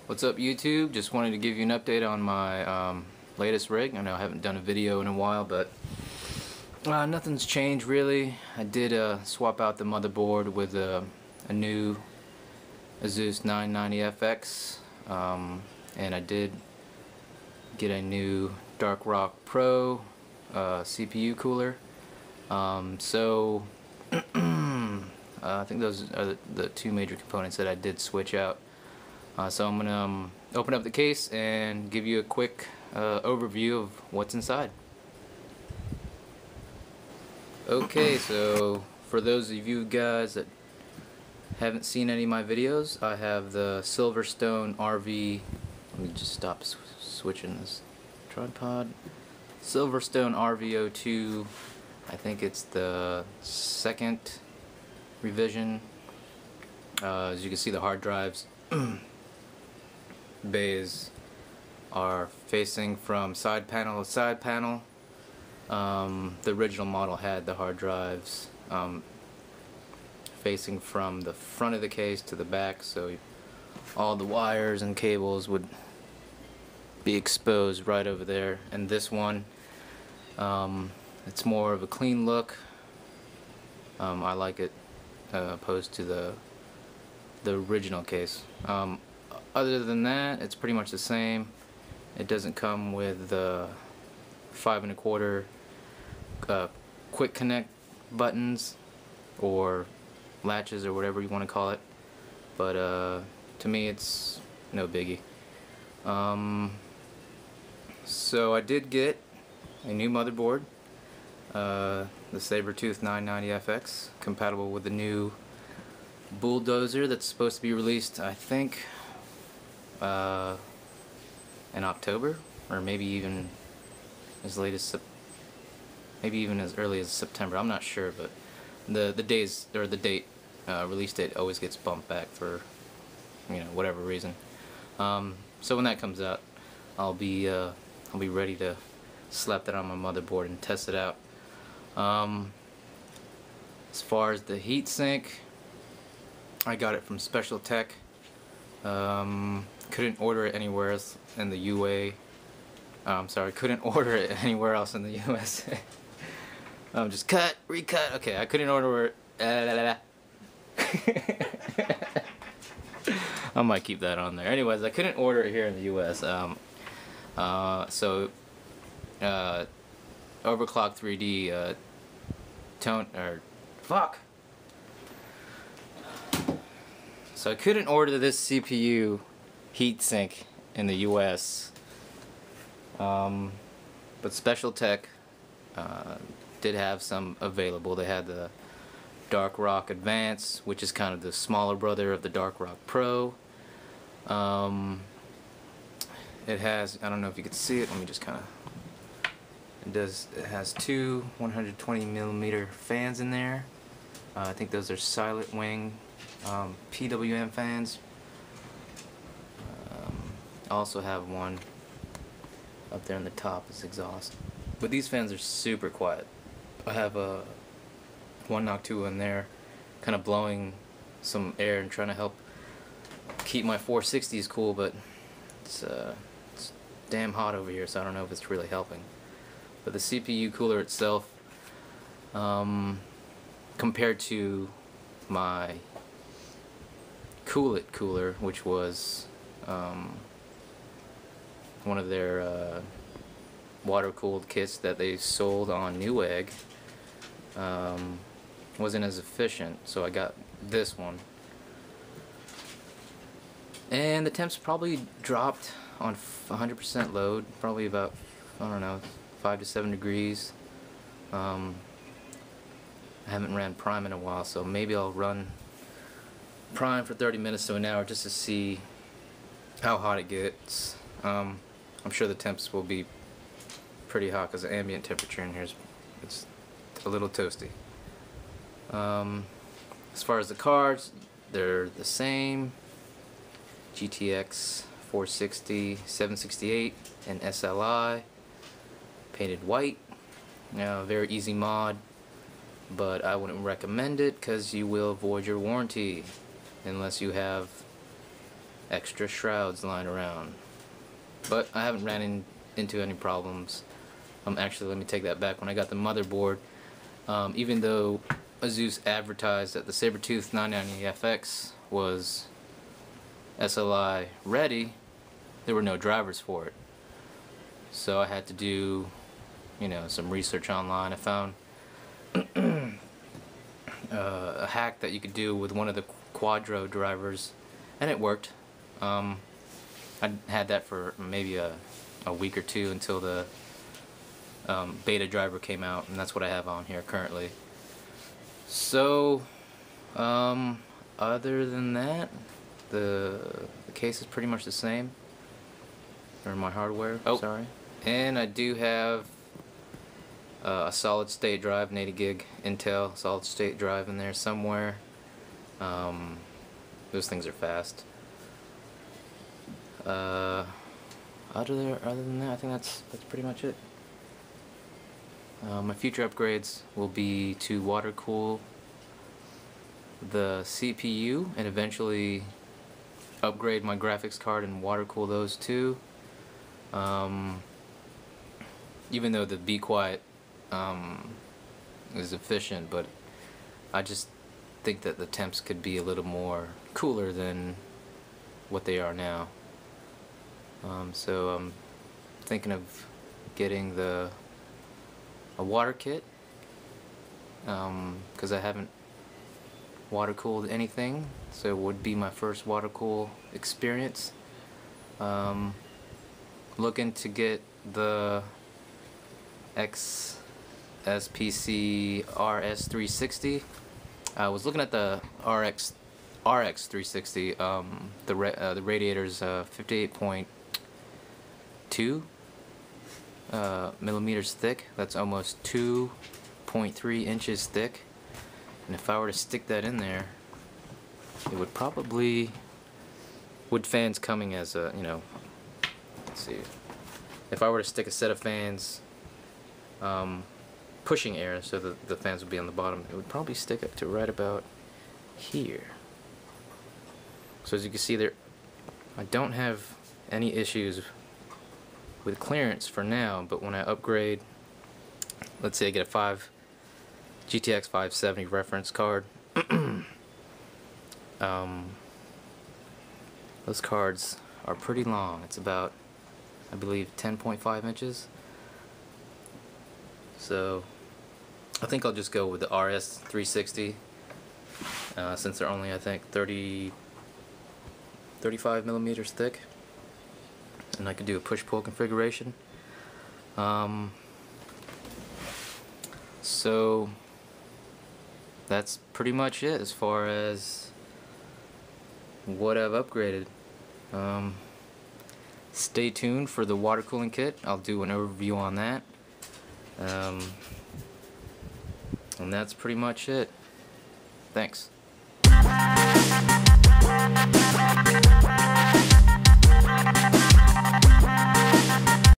What's up YouTube? Just wanted to give you an update on my latest rig. I know I haven't done a video in a while, but nothing's changed really. I did swap out the motherboard with a new Asus 990FX, and I did get a new Dark Rock Pro CPU cooler. So I think those are the two major components that I did switch out. So I'm going to open up the case and give you a quick overview of what's inside. Okay, so for those of you guys that haven't seen any of my videos, I have the Silverstone RV. Let me just stop switching this tripod. Silverstone RV02. I think it's the second revision. As you can see, the hard drives bays are facing from side panel to side panel. The original model had the hard drives facing from the front of the case to the back, so all the wires and cables would be exposed right over there. And this one, it's more of a clean look. I like it opposed to the original case. Other than that, it's pretty much the same. It doesn't come with the 5 1/4 quick connect buttons or latches or whatever you want to call it, but to me it's no biggie. So I did get a new motherboard, the Sabertooth 990FX, compatible with the new Bulldozer that's supposed to be released, I think, in October, or maybe even as late as maybe even as early as September. I'm not sure, but the days or the date, release date, always gets bumped back for whatever reason. So when that comes out, I'll be ready to slap that on my motherboard and test it out. As far as the heatsink, I got it from Special Tech. Couldn't order it anywhere else in the UA. I'm sorry, couldn't order it anywhere else in the USA. Just cut, recut. Okay, I couldn't order it. I might keep that on there. Anyways, I couldn't order it here in the US. So Overclock 3D So I couldn't order this CPU heatsink in the US, but Special Tech did have some available. They had the Dark Rock Advance, which is kind of the smaller brother of the Dark Rock Pro. It has, I don't know if you could see it, let me just kind of, it has two 120mm fans in there. I think those are Silent Wing PWM fans. I also have one up there on the top as exhaust. But these fans are super quiet. I have one Noctua in there, kind of blowing some air and trying to help keep my 460s cool, but it's damn hot over here, so I don't know if it's really helping. But the CPU cooler itself, compared to my Cool It cooler, which was one of their water-cooled kits that they sold on Newegg, wasn't as efficient, so I got this one. And the temps probably dropped on 100% load, probably about, I don't know, 5 to 7 degrees. I haven't ran Prime in a while, so maybe I'll run Prime for 30 minutes to an hour just to see how hot it gets. I'm sure the temps will be pretty hot because the ambient temperature in here it's a little toasty. As far as the cards, they're the same. GTX 460, 768, and SLI, painted white. Very easy mod. but I wouldn't recommend it because you will void your warranty unless you have extra shrouds lying around. But I haven't ran into any problems. Actually, let me take that back. When I got the motherboard, even though Asus advertised that the Sabertooth 990FX was SLI ready, there were no drivers for it. So I had to do, some research online. I found a hack that you could do with one of the Quadro drivers, and it worked. I had that for maybe a week or two until the beta driver came out, and that's what I have on here currently. So other than that, the case is pretty much the same, or my hardware. Sorry. And I do have a solid state drive, an 80 gig Intel solid state drive in there somewhere. Those things are fast. Other than that, I think that's pretty much it. My future upgrades will be to water cool the CPU and eventually upgrade my graphics card and water cool those too. Even though the Be Quiet is efficient, but I just think that the temps could be a little more cooler than what they are now. So I'm thinking of getting a water kit, because I haven't water cooled anything, so it would be my first water cool experience. Looking to get the XSPC RS360. I was looking at the RX360. The radiator's 58.2 millimeters thick. That's almost 2.3 inches thick. And if I were to stick that in there, it would probably, with fans coming as a, let's see, if I were to stick a set of fans pushing air so that the fans would be on the bottom, it would probably stick up to right about here. So as you can see there, I don't have any issues with clearance for now, but when I upgrade, let's say I get a GTX 570 reference card, those cards are pretty long. It's about, I believe, 10.5 inches. So I think I'll just go with the RS360 since they're only, I think, 35 millimeters thick, and I could do a push-pull configuration. So that's pretty much it as far as what I've upgraded. Stay tuned for the water cooling kit. I'll do an overview on that. And that's pretty much it. Thanks.